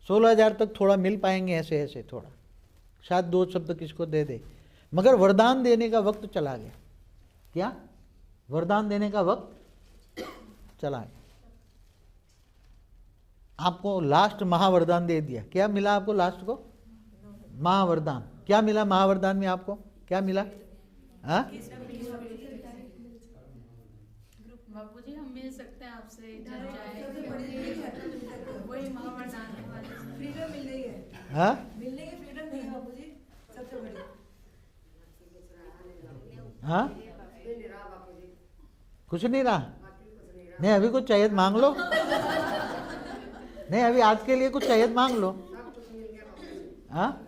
16,000 तक थोड़ा मिल पाएंगे ऐसे ऐसे थोड़ा, शायद 2 शब्द किसको दे दे, मगर वरदान देने का वक्त चला गया। क्या? वरदान देने का वक्त चला गया। आपको लास्ट महावरदान दे दिया। क्या मिला आपको लास्ट को? महावरदान। क्या मिला महावरदान में आपको? क्या मिला? हाँ, बापू जी हम मिल सकते हैं आपसे, वही महावरदान के वाले फ्रीडम मिल रही है। हाँ, मिलने की फ्रीडम नहीं है बापू जी, सबसे बड़ी। हाँ, कुछ नहीं रहा। नहीं, अभी कुछ चाहिए तो मांग लो। नहीं, अभी आज के लिए कुछ चाहिए तो मांग लो। हाँ,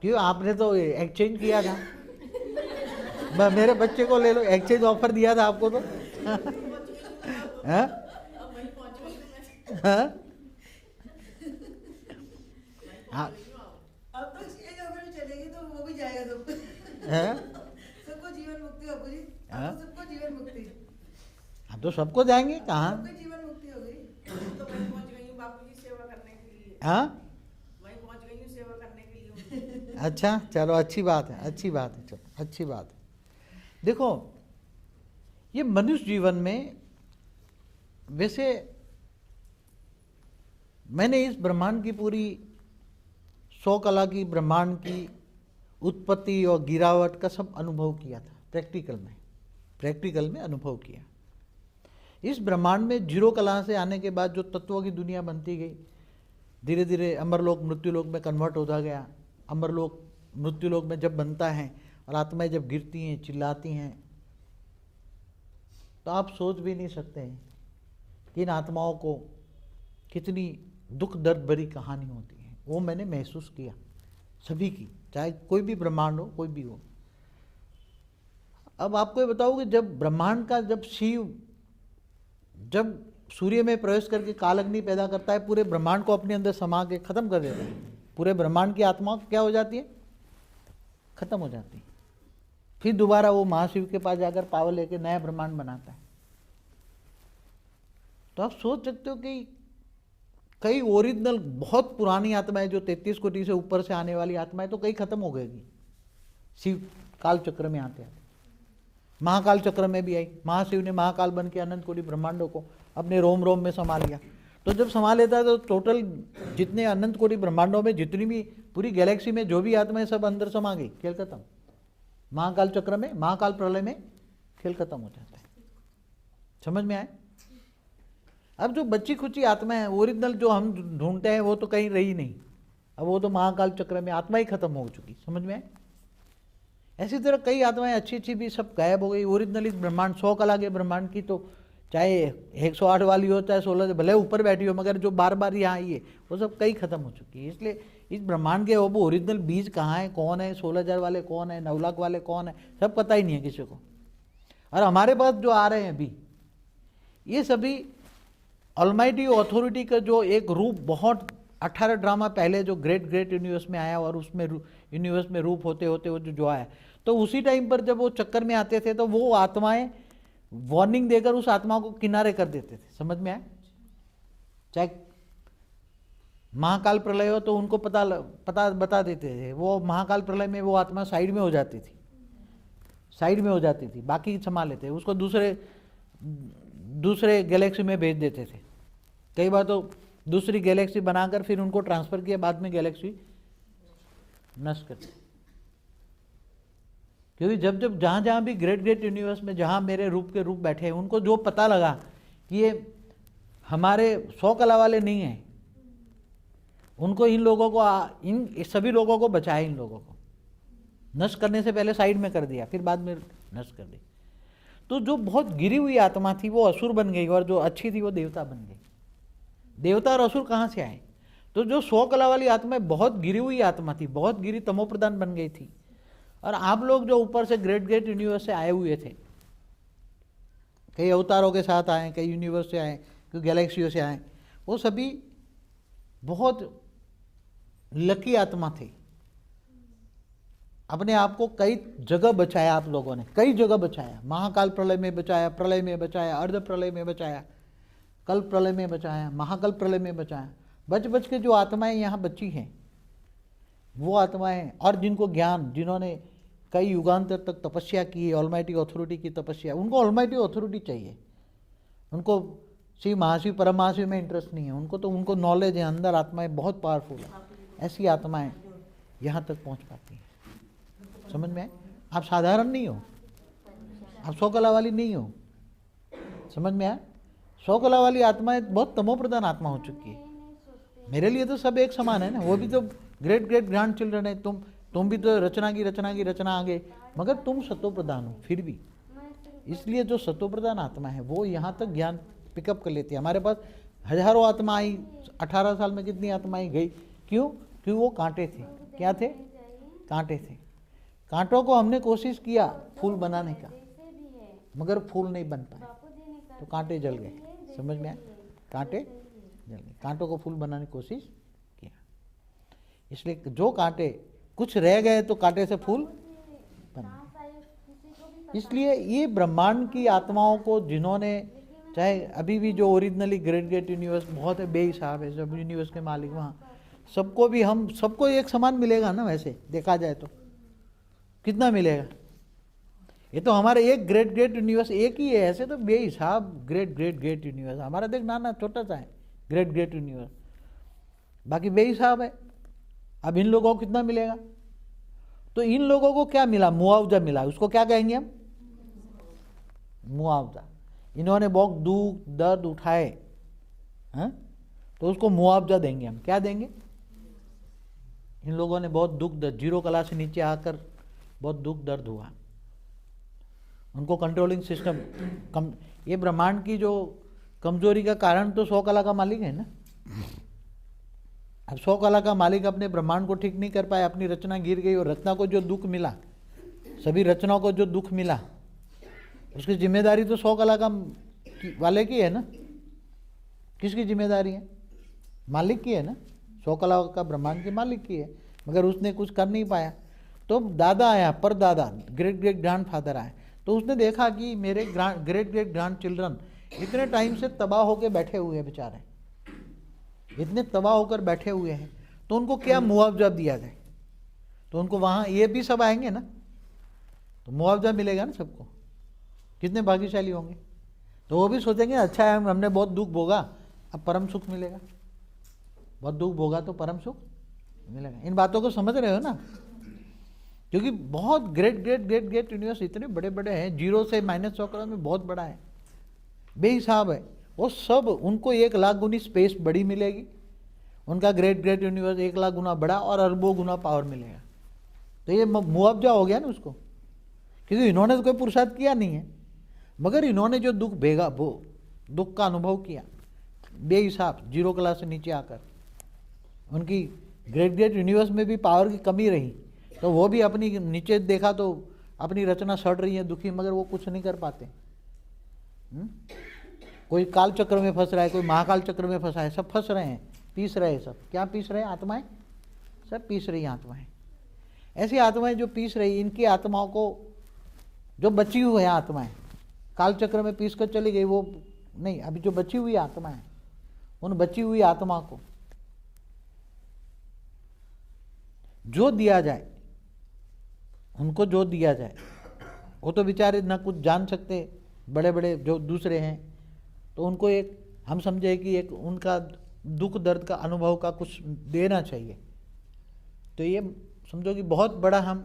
क्यों? आपने तो एक्सचेंज किया था। मेरे बच्चे को ले लो, एक्सचेंज ऑफर दिया था आपको तो। हाँ? हाँ? हाँ? अब तो चेंज ऑफर चलेगी तो वो भी जाएगा सबको। हाँ? सबको जीवन मुक्ति बापू जी। हाँ? अब तो सबको जीवन मुक्ति। हम तो सबको जाएंगे कहाँ? सबको जीवन मुक्ति हो गई। तो मैं पहुंच गई हूँ बापू जी सेवा करने के लिए। हाँ? मैं पहुंच गई हूँ सेवा करने के लिए। अच्छा, चलो अच्छी बात है, अच्छी बात है, चलो अच्छी बात है। देखो, ये मनुष्य जीवन में वैसे मैंने इस ब्रह्मांड की पूरी 100 कला की ब्रह्मांड की उत्पत्ति और गिरावट का सब अनुभव किया था प्रैक्टिकल में अनुभव किया। इस ब्रह्मांड में 0 कला से आने के बाद जो तत्वों की दुनिया बनती गई, धीरे धीरे अमरलोक मृत्युलोक में कन्वर्ट होता गया। अमरलोक मृत्युलोक में जब बनता है और आत्माएं जब गिरती हैं, चिल्लाती हैं, तो आप सोच भी नहीं सकते हैं कि इन आत्माओं को कितनी दुख दर्द भरी कहानी होती है। वो मैंने महसूस किया सभी की, चाहे कोई भी ब्रह्मांड हो, कोई भी हो। अब आपको ये बताओ कि जब ब्रह्मांड का जब शिव जब सूर्य में प्रवेश करके कालअग्नि पैदा करता है, पूरे ब्रह्मांड को अपने अंदर समा के खत्म कर देता है। पूरे ब्रह्मांड की आत्मा क्या हो जाती है? खत्म हो जाती है। फिर दोबारा वो महाशिव के पास जाकर पावर लेके नया ब्रह्मांड बनाता है। तो आप सोच सकते हो कि कई ओरिजिनल बहुत पुरानी आत्माएं जो 33 कोटि से ऊपर से आने वाली आत्माएं तो कई खत्म हो गई शिव काल चक्र में आते आते। महाकाल चक्र में भी आई, महाशिव ने महाकाल बन के अनंत कोटि ब्रह्मांडों को अपने रोम रोम में समा लिया। तो जब समा लेता है तो टोटल जितने अनंत कोटि ब्रह्मांडों में जितनी भी पूरी गैलेक्सी में जो भी आत्माएं सब अंदर समा गई, खेल खत्म। महाकाल चक्र में, महाकाल प्रलय में खेल खत्म हो जाता है। समझ में आए? अब जो बच्ची खुची आत्मा है ओरिजिनल जो हम ढूंढते हैं वो तो कहीं रही नहीं। अब वो तो महाकाल चक्र में आत्मा ही खत्म हो चुकी। समझ में आए? ऐसी तरह कई आत्माएं अच्छी अच्छी भी सब गायब हो गई। ओरिजिनल इस ब्रह्मांड 100 कला के ब्रह्मांड की तो चाहे 108 वाली हो चाहे 16 भले ऊपर बैठी हो, मगर जो बार बार यहाँ आई है वो सब कई खत्म हो चुकी है। इसलिए इस ब्रह्मांड के वो ओरिजिनल बीज कहाँ है, कौन है, 16,000 वाले कौन है, 9 लाख वाले कौन है, सब पता ही नहीं है किसी को। और हमारे पास जो आ रहे हैं अभी ये सभी ऑलमाइटी अथॉरिटी का जो एक रूप, बहुत 18 ड्रामा पहले जो ग्रेट यूनिवर्स में आया और उसमें यूनिवर्स में रूप होते होते वो जो आया, तो उसी टाइम पर जब वो चक्कर में आते थे तो वो आत्माएं वार्निंग देकर उस आत्मा को किनारे कर देते थे। समझ में आया? चाहे महाकाल प्रलय हो तो उनको पता बता देते थे। वो महाकाल प्रलय में वो आत्मा साइड में हो जाती थी, बाकी संभाल लेते, उसको दूसरे गैलेक्सी में भेज देते थे। कई बार तो दूसरी गैलेक्सी बनाकर फिर उनको ट्रांसफर किया, बाद में गैलेक्सी नष्ट कर दी। क्योंकि जब जहाँ भी ग्रेट यूनिवर्स में जहाँ मेरे रूप के रूप बैठे हैं, उनको जो पता लगा कि ये हमारे 100 कला वाले नहीं हैं, उनको इन लोगों को इन सभी लोगों को बचाया, इन लोगों को नष्ट करने से पहले साइड में कर दिया, फिर बाद में नष्ट कर दी। तो जो बहुत गिरी हुई आत्मा थी वो असुर बन गई और जो अच्छी थी वो देवता बन गई। देवता और असुर कहाँ से आए? तो जो 100 कला वाली आत्मा बहुत गिरी हुई आत्मा थी, बहुत गिरी तमोप्रधान बन गई थी। और आप लोग जो ऊपर से ग्रेट यूनिवर्स से आए हुए थे, कई अवतारों के साथ आए, कई यूनिवर्स से आए, कई गैलेक्सियों से आए, वो सभी बहुत लकी आत्मा थे। अपने आप को कई जगह बचाया, आप लोगों ने कई जगह बचाया। महाकाल प्रलय में बचाया, प्रलय में बचाया, अर्ध प्रलय में बचाया, कल प्रलय में बचाया, महाकाल प्रलय में बचाया। बच बच के जो आत्माएं यहाँ बची हैं वो आत्माएं, और जिनको ज्ञान, जिन्होंने कई युगांतर तक तपस्या की, ऑलमाइटी अथॉरिटी की तपस्या, उनको ऑलमाइटी अथॉरिटी चाहिए। उनको शिव महाशिव परमहाशिव में इंटरेस्ट नहीं है, उनको नॉलेज है, अंदर आत्माएं बहुत पावरफुल है। ऐसी आत्माएं यहाँ तक पहुँच पाती हैं। समझ में आए? आप साधारण नहीं हो, आप 100 कला वाली नहीं हो। समझ में आया? 100 कला वाली आत्माएं बहुत तमोप्रधान आत्मा हो चुकी है। मेरे लिए तो सब एक समान है ना, वो भी तो ग्रेट ग्रेट ग्रैंड चिल्ड्रन है। तुम भी तो रचना की रचना आगे, मगर तुम सत्व प्रधान हो फिर भी। इसलिए जो सत्व प्रधान आत्मा है वो यहाँ तक ज्ञान पिकअप कर लेती है। हमारे पास हजारों आत्मा आई, 18 साल में कितनी आत्माएं गई? क्यों? क्योंकि वो कांटे थे। क्या थे? कांटे थे। कांटों को हमने कोशिश किया फूल बनाने का, मगर फूल नहीं बन पाए, तो कांटे जल गए। समझ में आया? कांटे जल गए। कांटों को फूल बनाने की कोशिश किया, इसलिए जो कांटे कुछ रह गए तो कांटे से फूल बन। इसलिए ये ब्रह्मांड की आत्माओं को, जिन्होंने, चाहे अभी भी जो ओरिजिनली ग्रेट ग्रेट यूनिवर्स बहुत है, बेहिसाब है सब यूनिवर्स के मालिक, वहाँ सबको भी हम सबको एक समान मिलेगा ना? वैसे देखा जाए तो कितना मिलेगा? ये तो हमारे एक ग्रेट ग्रेट यूनिवर्स एक ही है। ऐसे तो बेहिसाब ग्रेट ग्रेट ग्रेट यूनिवर्स, हमारा देख नाना छोटा सा है ग्रेट ग्रेट यूनिवर्स, बाकी बेहिसाब है। अब इन लोगों को कितना मिलेगा? तो इन लोगों को क्या मिला? मुआवजा मिला। उसको क्या कहेंगे हम? मुआवजा। इन्होंने बहुत दुख दर्द उठाए हैं, तो उसको मुआवजा देंगे हम। क्या देंगे? इन लोगों ने बहुत दुख दर्द, 0 कला से नीचे आकर बहुत दुख दर्द हुआ, उनको कंट्रोलिंग सिस्टम कम। ये ब्रह्मांड की जो कमजोरी का कारण तो 100 कला का मालिक है ना। अब 100 कला का मालिक अपने ब्रह्मांड को ठीक नहीं कर पाया, अपनी रचना गिर गई, और रचना को जो दुख मिला, सभी रचनाओं को जो दुख मिला, उसकी जिम्मेदारी तो 100 कला का वाले की है ना। किसकी जिम्मेदारी है? मालिक की है ना। 100 कला का ब्रह्मांड के मालिक की है, मगर उसने कुछ कर नहीं पाया। तो दादा आया, पर दादा, ग्रेट ग्रेट ग्रैंड फादर आए, तो उसने देखा कि मेरे ग्रेट ग्रेट ग्रैंड चिल्ड्रन इतने टाइम से तबाह होकर बैठे हुए हैं, बेचारे इतने तबाह होकर बैठे हुए हैं, तो उनको क्या मुआवजा दिया जाए? तो उनको वहाँ ये भी सब आएंगे ना, तो मुआवजा मिलेगा ना सबको। कितने भाग्यशाली होंगे? तो वो भी सोचेंगे अच्छा है, हमने बहुत दुख भोगा, अब परम सुख मिलेगा। बहुत दुख भोगा तो परम सुख मिलेगा। इन बातों को समझ रहे हो ना? क्योंकि बहुत great great great great universe इतने बड़े बड़े हैं, 0 से -100 कला में बहुत बड़ा है, बेहिसाब है। वो सब उनको 1 लाख गुनी स्पेस बड़ी मिलेगी, उनका ग्रेट ग्रेट यूनिवर्स 1 लाख गुना बड़ा और अरबों गुना पावर मिलेगा। तो ये मुआवजा हो गया ना उसको, क्योंकि इन्होंने तो कोई पुरुषार्थ किया नहीं है, मगर इन्होंने जो दुख भेगा, वो दुख का अनुभव किया बेहिसाब, 0 कला से नीचे आकर। उनकी ग्रेट ग्रेट यूनिवर्स में भी पावर की कमी रही, तो वो भी अपनी नीचे देखा तो अपनी रचना सड़ रही है, दुखी, मगर वो कुछ नहीं कर पाते। कोई काल चक्र में फंस रहा है, कोई महाकाल चक्र में फंसा है, सब फंस रहे हैं, पीस रहे हैं। सब क्या पीस रहे हैं? आत्माएं सब पीस रही हैं। आत्माएं, ऐसी आत्माएं जो पीस रही, इनकी आत्माओं को, जो बची हुई है आत्माएं, काल चक्र में पीस कर चली गई, वो नहीं, अभी जो बची हुई आत्मा है, उन बची हुई आत्मा को जो दिया जाए, उनको जो दिया जाए, वो तो बेचारे ना कुछ जान सकते, बड़े बड़े जो दूसरे हैं, तो उनको एक, हम समझे कि एक उनका दुख दर्द का अनुभव का कुछ देना चाहिए। तो ये समझो कि बहुत बड़ा हम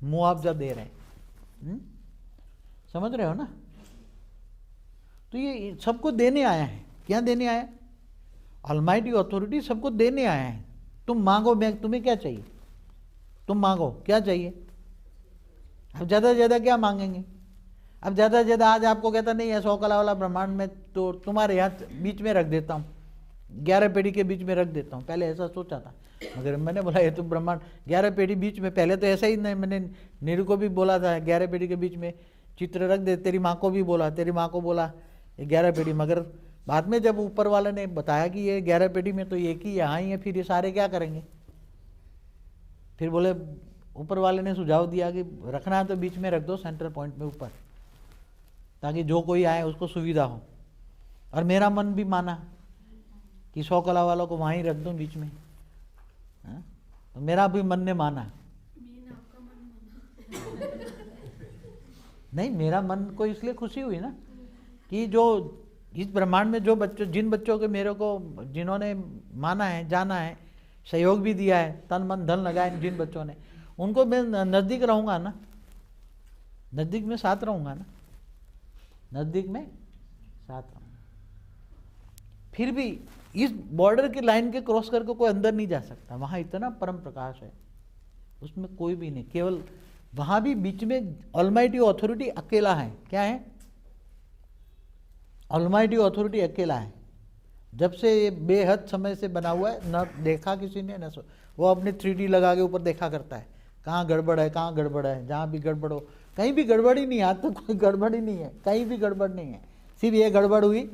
मुआवजा दे रहे हैं। समझ रहे हो ना? तो ये सबको देने आया है। क्या देने आया? ऑलमाइटी अथॉरिटी सबको देने आया है। तुम मांगो, मैं तुम्हें क्या चाहिए? तुम मांगो, क्या चाहिए? अब ज़्यादा से ज़्यादा क्या मांगेंगे? अब ज़्यादा से ज़्यादा आज आपको कहता नहीं है 100 कला वाला ब्रह्मांड में तो तुम्हारे यहाँ बीच में रख देता हूँ, 11 पीढ़ी के बीच में रख देता हूँ। पहले ऐसा सोचा था, मगर मैंने बोला ये तो ब्रह्मांड 11 पीढ़ी बीच में, पहले तो ऐसा ही नहीं, मैंने नीरू को भी बोला था 11 पीढ़ी के बीच में चित्र रख दे, तेरी माँ को भी बोला, तेरी माँ को बोला 11 पीढ़ी, मगर बाद में जब ऊपर वाले ने बताया कि ये 11 पीढ़ी में तो एक ही यहाँ ही है, फिर ये सारे क्या करेंगे? फिर बोले ऊपर वाले ने सुझाव दिया कि रखना है तो बीच में रख दो, सेंटर पॉइंट में ऊपर, ताकि जो कोई आए उसको सुविधा हो। और मेरा मन भी माना कि 100 कला वालों को वहीं रख दूं बीच में, हाँ? तो मेरा भी मन ने माना। नहीं, मेरा मन को इसलिए खुशी हुई ना कि जो इस ब्रह्मांड में जो बच्चों, जिन बच्चों के मेरे को, जिन्होंने माना है, जाना है, सहयोग भी दिया है, तन मन धन लगाए जिन बच्चों ने, उनको मैं नज़दीक रहूँगा ना, नज़दीक में साथ रहूँगा ना, नज़दीक में साथ रहूँगा। फिर भी इस बॉर्डर की लाइन के क्रॉस करके कोई अंदर नहीं जा सकता, वहाँ इतना परम प्रकाश है, उसमें कोई भी नहीं, केवल वहाँ भी बीच में ऑलमाइटी अथॉरिटी अकेला है। क्या है? ऑलमाइटी अथॉरिटी अकेला है। जब से ये बेहद समय से बना हुआ है, न देखा किसी ने, न वो अपने 3D लगा के ऊपर देखा करता है कहाँ गड़बड़ है, कहाँ गड़बड़ है, जहाँ भी गड़बड़ हो, कहीं भी गड़बड़ ही नहीं है, आज तो कोई गड़बड़ ही नहीं है, कहीं भी गड़बड़ नहीं है, सिर्फ ये गड़बड़ हुई,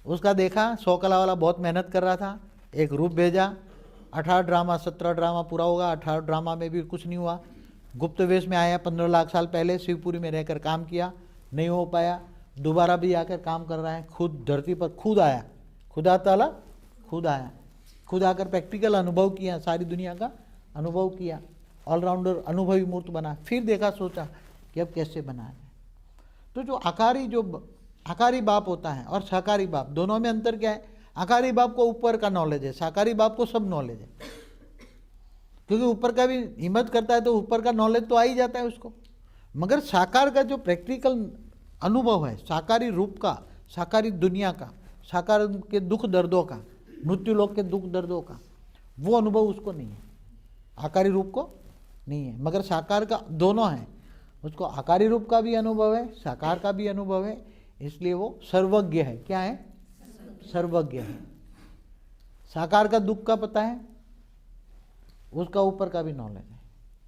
उसका देखा। 100 कला वाला बहुत मेहनत कर रहा था, एक रूप भेजा, 18 ड्रामा 17 ड्रामा पूरा होगा, 18 ड्रामा में भी कुछ नहीं हुआ। गुप्त वेश में आया, 15 लाख साल पहले शिवपुरी में रहकर काम किया, नहीं हो पाया, दोबारा भी आकर काम कर रहा है, खुद धरती पर खुद आया, खुदा ताला खुद आया, खुद आकर प्रैक्टिकल अनुभव किया, सारी दुनिया का अनुभव किया, ऑलराउंडर अनुभवी मूर्त बना। फिर देखा, सोचा कि अब कैसे बनाया जाए। तो जो आकारी बाप होता है और साकारी बाप, दोनों में अंतर क्या है? आकारी बाप को ऊपर का नॉलेज है, साकारी बाप को सब नॉलेज है, क्योंकि ऊपर का भी हिम्मत करता है तो ऊपर का नॉलेज तो आ ही जाता है उसको। मगर साकार का जो प्रैक्टिकल अनुभव है, साकारी रूप का, साकारी दुनिया का, साकार के दुख दर्दों का, मृत्यु लोक के दुख दर्दों का, वो अनुभव उसको नहीं है, आकारी रूप को नहीं है। मगर साकार का दोनों है, उसको आकारी रूप का भी अनुभव है, साकार का भी अनुभव है, इसलिए वो सर्वज्ञ है। क्या है? सर्वज्ञ है। साकार का दुख का पता है, उसका ऊपर का भी नॉलेज है,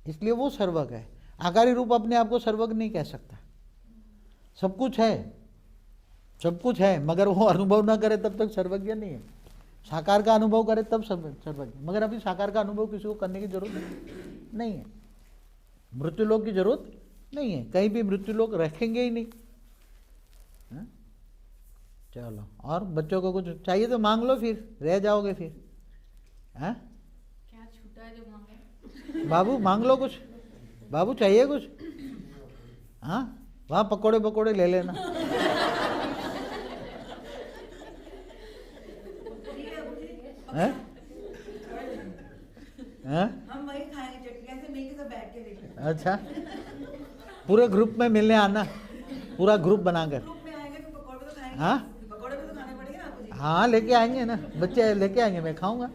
इसलिए वो सर्वज्ञ है। आकारी रूप अपने आप को सर्वज्ञ नहीं कह सकता। सब कुछ है, सब कुछ है, मगर वो अनुभव ना करे तब तक सर्वज्ञ नहीं है। साकार का अनुभव करे तब सर्वज्ञ। मगर अभी साकार का अनुभव किसी को करने की जरूरत नहीं है, मृत्यु लोक की जरूरत नहीं है, कहीं भी मृत्यु लोक रखेंगे ही नहीं। हा? चलो, और बच्चों को कुछ चाहिए तो मांग लो, फिर रह जाओगे फिर। हाँ, क्या छूटा है जो मांगे? बाबू मांग लो कुछ, बाबू चाहिए कुछ? हाँ, वहाँ पकोड़े पकोड़े ले लेना। हैं? हैं? हम वही खाएंगे चटनी, ऐसे मिलके सब बैठ के देखेंगे। अच्छा, पूरे ग्रुप में मिलने आना, पूरा ग्रुप बनाकर। ग्रुप में आएंगे तो पकौड़े तो खाएंगे। हाँ, पकौड़े भी तो खाने पड़ेंगे ना आपको जी। हाँ लेके आएंगे ना, बच्चे लेके आएंगे, मैं खाऊंगा।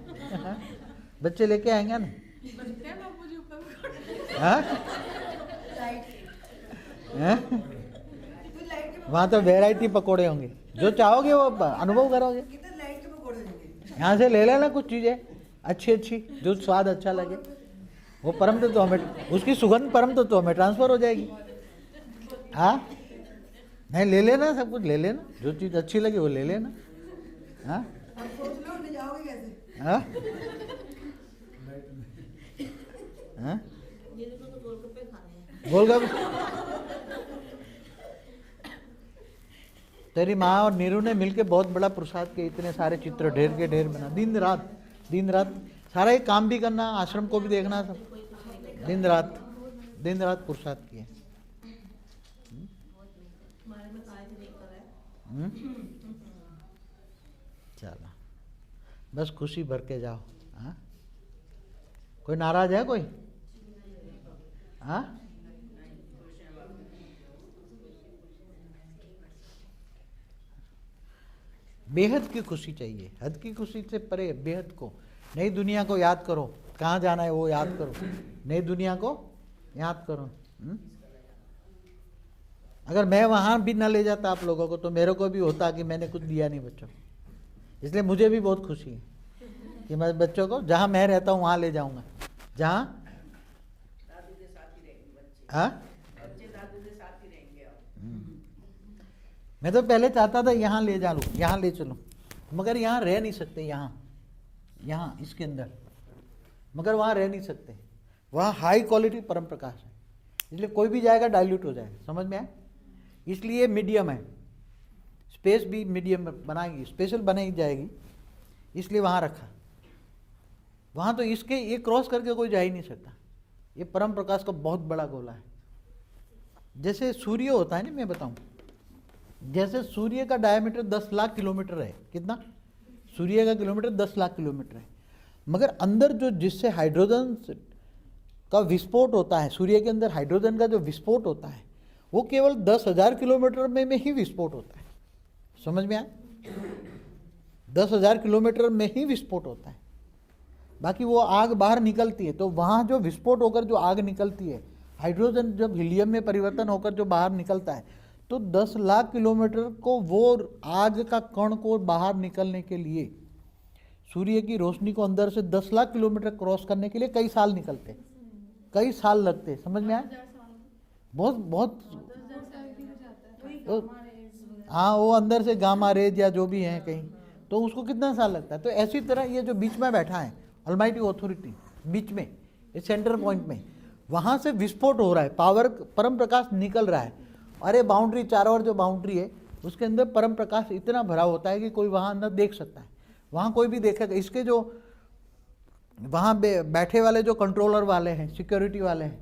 बच्चे लेके आएंगे ना। बनते हैं बापू जी ऊपर पकौड़े। हाँ? लाइट हैं? तो लाइट के वहाँ तो वैरायटी पकोड़े होंगे, जो चाहोगे वो अनुभव करोगे। कितने लाइट के पकौड़े देंगे? यहाँ से ले लेना कुछ चीज़ें अच्छी अच्छी, जो स्वाद अच्छा लगे, वो परम तत्व हमें, उसकी सुगंध परम तत्व हमें ट्रांसफर हो जाएगी। हाँ, नहीं ले लेना, सब कुछ ले लेना, जो चीज़ अच्छी लगे वो ले लेना। हाँ, अब सोच लो ले जाओगे कैसे? हाँ, हाँ, ये देखो तो गोलगप्पे खाने हैं। गोलगप्पे। तेरी माँ और नीरू ने मिलके बहुत बड़ा प्रसाद के इतने सारे चित्र ढेर के ढेर बना, दिन रात सारा एक काम भी करना, आश्रम को भी देखना, सब दिन रात प्रसाद किए। चलो, बस खुशी भर के जाओ। हाँ, कोई नाराज है कोई? हाँ, बेहद की खुशी चाहिए, हद की खुशी से परे बेहद को। नई दुनिया को याद करो, कहाँ जाना है वो याद करो, नई दुनिया को याद करो। अगर मैं वहाँ भी न ले जाता आप लोगों को तो मेरे को भी होता कि मैंने कुछ दिया नहीं बच्चों को, इसलिए मुझे भी बहुत खुशी है कि मैं बच्चों को जहाँ मैं रहता हूँ वहाँ ले जाऊँगा, जहाँ दादू के साथ ही रहेंगे बच्चे। हाँ, बच्चे दादू के साथ ही रहेंगे अब। मैं तो पहले चाहता था यहाँ ले जा लूँ, यहाँ ले चलूँ, मगर यहाँ रह नहीं सकते, यहाँ इसके अंदर, मगर वहाँ रह नहीं सकते। वहाँ हाई क्वालिटी परम प्रकाश है, इसलिए कोई भी जाएगा डाइल्यूट हो जाएगा। समझ में आए? इसलिए मीडियम है, स्पेस भी मीडियम बनाएगी, स्पेशल बनाई जाएगी, इसलिए वहाँ रखा। वहाँ तो इसके ये क्रॉस करके कोई जा ही नहीं सकता। ये परम प्रकाश का बहुत बड़ा गोला है। जैसे सूर्य होता है ना, मैं बताऊं, जैसे सूर्य का डायमीटर 10 लाख किलोमीटर है। कितना? सूर्य का किलोमीटर 10 लाख किलोमीटर है, मगर अंदर जो जिससे हाइड्रोजन का विस्फोट होता है, सूर्य के अंदर हाइड्रोजन का जो विस्फोट होता है वो केवल 10,000 किलोमीटर में ही विस्फोट होता है। समझ में आया? 10,000 किलोमीटर में ही विस्फोट होता है, बाकी वो आग बाहर निकलती है। तो वहाँ जो विस्फोट होकर जो आग निकलती है, हाइड्रोजन जब हीलियम में परिवर्तन होकर जो बाहर निकलता है, तो 10 लाख किलोमीटर को वो आग का कण को बाहर निकलने के लिए, सूर्य की रोशनी को अंदर से 10 लाख किलोमीटर क्रॉस करने के लिए कई साल निकलते, कई साल लगते। समझ में आया? बहुत बहुत हाँ, वो अंदर से गामा रेज या जो भी है कहीं, तो उसको कितना साल लगता है। तो ऐसी तरह ये जो बीच में बैठा है ऑलमाइटी ऑथोरिटी, बीच में इस सेंटर पॉइंट में, वहाँ से विस्फोट हो रहा है, पावर परम प्रकाश निकल रहा है। अरे बाउंड्री, चारों ओर जो बाउंड्री है उसके अंदर परम प्रकाश इतना भरा होता है कि कोई वहाँ अंदर देख सकता है, वहाँ कोई भी देखेगा। इसके जो वहाँ बैठे वाले जो कंट्रोलर वाले हैं, सिक्योरिटी वाले हैं,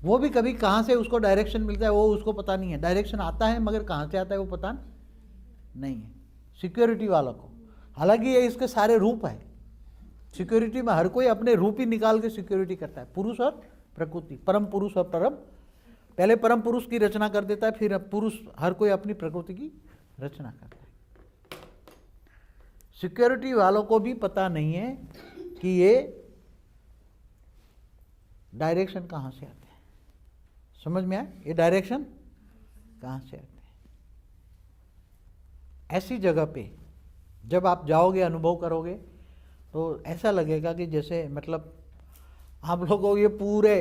वो भी कभी कहाँ से उसको डायरेक्शन मिलता है वो उसको पता नहीं है। डायरेक्शन आता है मगर कहाँ से आता है वो पता नहीं है सिक्योरिटी वालों को। हालांकि ये इसके सारे रूप है, सिक्योरिटी में हर कोई अपने रूप ही निकाल के सिक्योरिटी करता है। पुरुष और प्रकृति, परम पुरुष और परम, पहले परम पुरुष की रचना कर देता है, फिर पुरुष हर कोई अपनी प्रकृति की रचना करता है। सिक्योरिटी वालों को भी पता नहीं है कि ये डायरेक्शन कहाँ से आते हैं। समझ में आया? ये डायरेक्शन कहाँ से आते हैं। ऐसी जगह पे जब आप जाओगे, अनुभव करोगे, तो ऐसा लगेगा कि जैसे मतलब आप लोगों को ये पूरे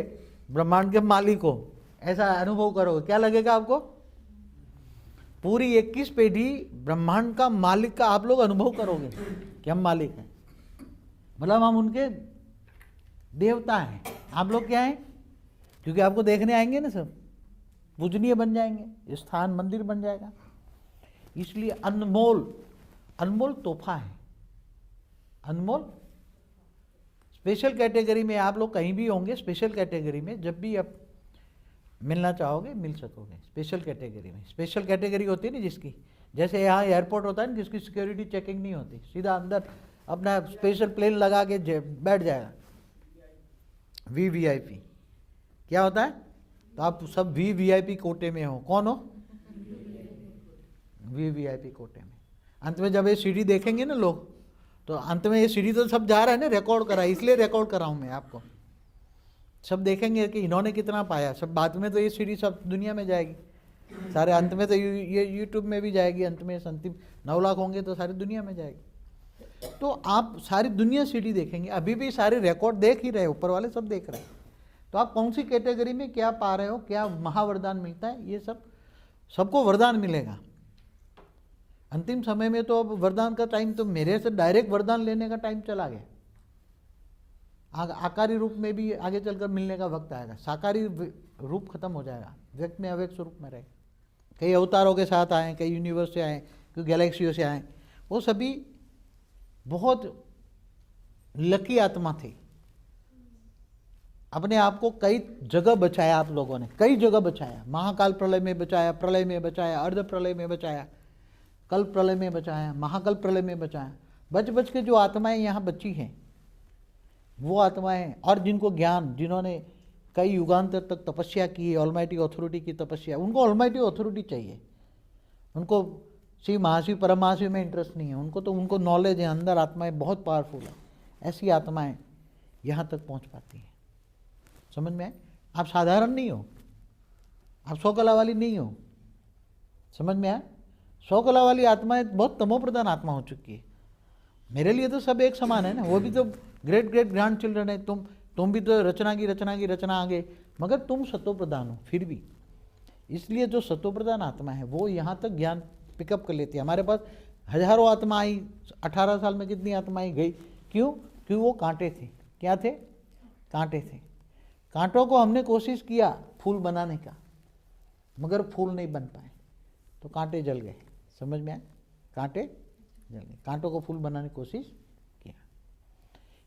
ब्रह्मांड के मालिक हो, ऐसा अनुभव करोगे। क्या लगेगा आपको? पूरी 21 पेढ़ी ब्रह्मांड का मालिक का आप लोग अनुभव करोगे कि हम मालिक हैं, मतलब हम उनके देवता हैं। आप लोग क्या हैं? क्योंकि आपको देखने आएंगे ना, सब पूजनीय बन जाएंगे, स्थान मंदिर बन जाएगा। इसलिए अनमोल, अनमोल तोहफा है, अनमोल। स्पेशल कैटेगरी में आप लोग कहीं भी होंगे, स्पेशल कैटेगरी में जब भी आप मिलना चाहोगे मिल सकोगे। स्पेशल कैटेगरी में, स्पेशल कैटेगरी होती है ना जिसकी, जैसे यहाँ एयरपोर्ट होता है ना जिसकी सिक्योरिटी चेकिंग नहीं होती, सीधा अंदर अपना स्पेशल प्लेन लगा के बैठ जाएगा। VVIP क्या होता है? तो आप सब VVIP कोटे में हो। कौन हो? VVIP कोटे में। अंत में जब ये सीढ़ी देखेंगे ना लोग, तो अंत में ये सीढ़ी तो सब जा रहा है ना, रिकॉर्ड करा, इसलिए रिकॉर्ड करा हूं मैं आपको। सब देखेंगे कि इन्होंने कितना पाया। सब बाद में तो ये सीढ़ी सब दुनिया में जाएगी, सारे अंत में तो ये यूट्यूब में भी जाएगी। अंत में अंतिम 9 लाख होंगे तो सारी दुनिया में जाएगी। तो आप सारी दुनिया सीढ़ी देखेंगे, अभी भी सारे रिकॉर्ड देख ही रहे, ऊपर वाले सब देख रहे हैं। तो आप कौन सी कैटेगरी में क्या पा रहे हो, क्या महावरदान मिलता है, ये सब सबको वरदान मिलेगा। अंतिम समय में तो अब वरदान का टाइम तो मेरे से डायरेक्ट वरदान लेने का टाइम चला गया। आकारी रूप में भी आगे चलकर मिलने का वक्त आएगा। साकारी रूप खत्म हो जाएगा, व्यक्त में अव्यक्त स्वरूप में रहेगा। कई अवतारों के साथ आए, कई यूनिवर्स से आए, कई गैलेक्सियों से आए, वो सभी बहुत लकी आत्मा थे। अपने आप को कई जगह बचाया, आप लोगों ने कई जगह बचाया। महाकाल प्रलय में बचाया, प्रलय में बचाया, अर्ध प्रलय में बचाया, कल्प प्रलय में बचाया, महाकल्प प्रलय में बचाया। बच बच के जो आत्माएं यहाँ बची हैं वो आत्माएं, और जिनको ज्ञान, जिन्होंने कई युगांतर तक तपस्या की है, ऑलमाइटी ऑथोरिटी की तपस्या, उनको ऑलमाइटी ऑथोरिटी चाहिए। उनको शिव महाशिव परमहाशिव में इंटरेस्ट नहीं है उनको, तो उनको नॉलेज है, अंदर आत्माएं बहुत पावरफुल है। ऐसी आत्माएं यहाँ तक पहुँच पाती हैं। समझ में आए? आप साधारण नहीं हो, आप 100 कला वाली नहीं हो। समझ में आया? 100 कला वाली आत्माएं बहुत तमोप्रधान आत्मा हो चुकी है। मेरे लिए तो सब एक समान है ना, वो भी तो ग्रेट ग्रेट ग्रैंड चिल्ड्रन है। तुम भी तो रचना की रचना आगे, मगर तुम सत्वप्रधान हो फिर भी। इसलिए जो सत्वप्रधान आत्मा है वो यहाँ तक ज्ञान पिकअप कर लेती है। हमारे पास हजारों आत्मा आई, 18 साल में कितनी आत्माएं गई, क्यों? क्यों? वो कांटे थे। क्या थे? कांटे थे। कांटों को हमने कोशिश किया फूल बनाने का, मगर फूल नहीं बन पाए, तो कांटे जल गए। समझ में आया? कांटे जल गए, कांटों को फूल बनाने की कोशिश किया,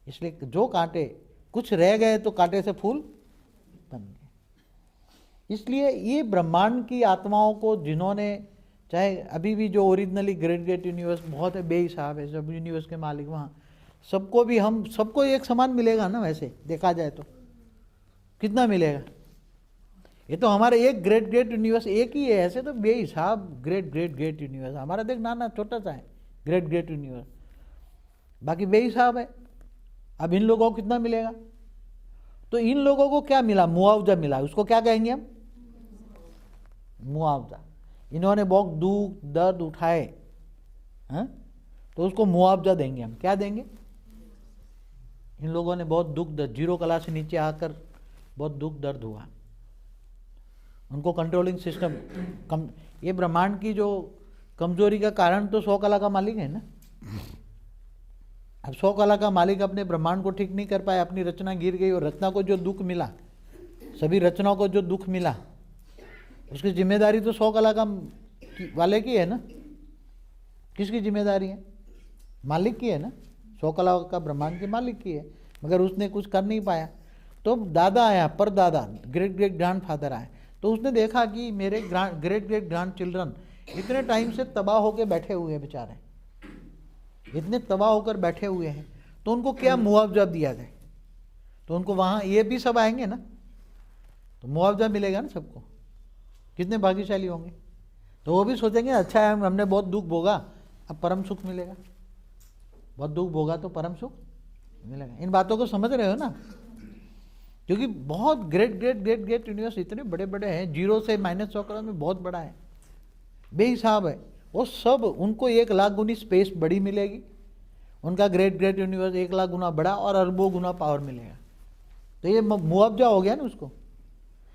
इसलिए जो कांटे कुछ रह गए तो कांटे से फूल बन गए। इसलिए ये ब्रह्मांड की आत्माओं को जिन्होंने, चाहे अभी भी जो ओरिजिनली ग्रेट ग्रेट यूनिवर्स बहुत है, बेहिसाब है सब यूनिवर्स के मालिक, वहाँ सबको भी हम सबको एक समान मिलेगा ना? वैसे देखा जाए तो कितना मिलेगा? ये तो हमारे एक ग्रेट ग्रेट यूनिवर्स एक ही है, ऐसे तो बेहिसाब ग्रेट ग्रेट ग्रेट यूनिवर्स। हमारा देख नाना छोटा सा है ग्रेट ग्रेट यूनिवर्स, बाकी बेहिसाब है। अब इन लोगों को कितना मिलेगा? तो इन लोगों को क्या मिला? मुआवजा मिला। उसको क्या कहेंगे हम? मुआवजा। इन्होंने बहुत दुख दर्द उठाए, हाँ? तो उसको मुआवजा देंगे हम। क्या देंगे? इन लोगों ने बहुत दुख दर्द, जीरो कला से नीचे आकर बहुत दुख दर्द हुआ, उनको कंट्रोलिंग सिस्टम ये ब्रह्मांड की जो कमजोरी का कारण तो 100 कला का मालिक है ना। अब 100 कला का मालिक अपने ब्रह्मांड को ठीक नहीं कर पाया, अपनी रचना गिर गई, और रचना को जो दुख मिला, सभी रचनाओं को जो दुख मिला, उसकी जिम्मेदारी तो 100 कला का वाले की है ना। किसकी जिम्मेदारी है? मालिक की है ना। 100 कला का ब्रह्मांड के मालिक की है, मगर उसने कुछ कर नहीं पाया। तो दादा आया, परदादा, ग्रेट ग्रेट ग्रैंड फादर आए, तो उसने देखा कि मेरे ग्रेट ग्रेट ग्रैंड चिल्ड्रन इतने टाइम से तबाह होकर बैठे हुए हैं, बेचारे इतने तबाह होकर बैठे हुए हैं, तो उनको क्या मुआवजा दिया जाए? तो उनको वहाँ ये भी सब आएंगे ना, तो मुआवजा मिलेगा ना सबको। कितने भाग्यशाली होंगे? तो वो भी सोचेंगे अच्छा है, हमने बहुत दुख भोगा, अब परम सुख मिलेगा। बहुत दुख भोगा तो परम सुख मिलेगा। इन बातों को समझ रहे हो ना? क्योंकि बहुत great great great great universe इतने बड़े बड़े हैं, जीरो से -100 करोड़ में बहुत बड़ा है, बेहिसाब है। वो सब उनको 1 लाख गुनी स्पेस बड़ी मिलेगी, उनका ग्रेट ग्रेट यूनिवर्स 1 लाख गुना बड़ा और अरबों गुना पावर मिलेगा। तो ये मुआवजा हो गया ना उसको,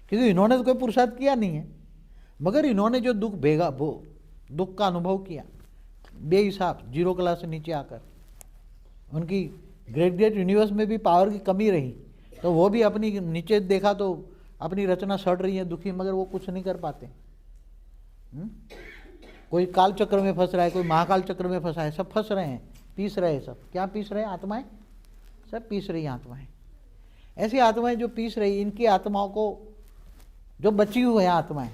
क्योंकि इन्होंने तो कोई पुरुषार्थ किया नहीं है, मगर इन्होंने जो दुख भेगा, वो दुख का अनुभव किया बेहिसाब, जीरो कला से नीचे आकर। उनकी ग्रेट ग्रेट यूनिवर्स में भी पावर की कमी रही, तो वो भी अपनी नीचे देखा तो अपनी रचना सड़ रही है, दुखी, मगर वो कुछ नहीं कर पाते। कोई काल चक्र में फंस रहा है, कोई महाकाल चक्र में फंसा है, सब फंस रहे हैं, पीस रहे हैं। सब क्या पीस रहे हैं? आत्माएं सब पीस रही हैं। आत्माएं, ऐसी आत्माएं जो पीस रही, इनकी आत्माओं को जो बची हुई है आत्माएं,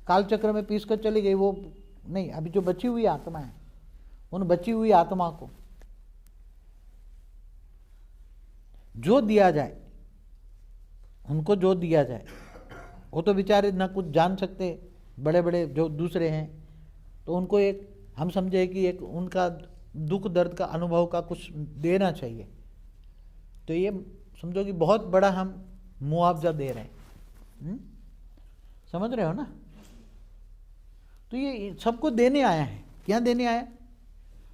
काल चक्र में पीस कर चली गई वो नहीं, अभी जो बची हुई आत्मा है, उन बची हुई आत्मा को जो दिया जाए, उनको जो दिया जाए, वो तो बेचारे ना कुछ जान सकते, बड़े बड़े जो दूसरे हैं, तो उनको एक हम समझे कि एक उनका दुख दर्द का अनुभव का कुछ देना चाहिए। तो ये समझो कि बहुत बड़ा हम मुआवजा दे रहे हैं। समझ रहे हो ना? तो ये सबको देने आया है। क्या देने आया?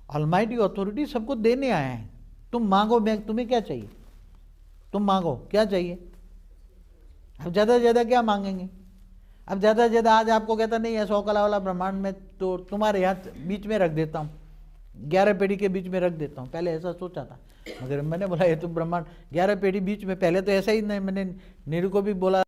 ऑलमाइटी अथॉरिटी सबको देने आया है। तुम मांगो, मैं तुम्हें क्या चाहिए? तुम मांगो, क्या चाहिए? अब ज़्यादा से ज़्यादा क्या मांगेंगे? अब ज़्यादा से ज़्यादा आज आपको कहता नहीं है 100 कला वाला ब्रह्मांड में तो तुम्हारे यहाँ बीच में रख देता हूँ, 11 पीढ़ी के बीच में रख देता हूँ। पहले ऐसा सोचा था, मगर मैंने बोला ये तो ब्रह्मांड 11 पीढ़ी बीच में, पहले तो ऐसा ही नहीं, मैंने नीरू को भी बोला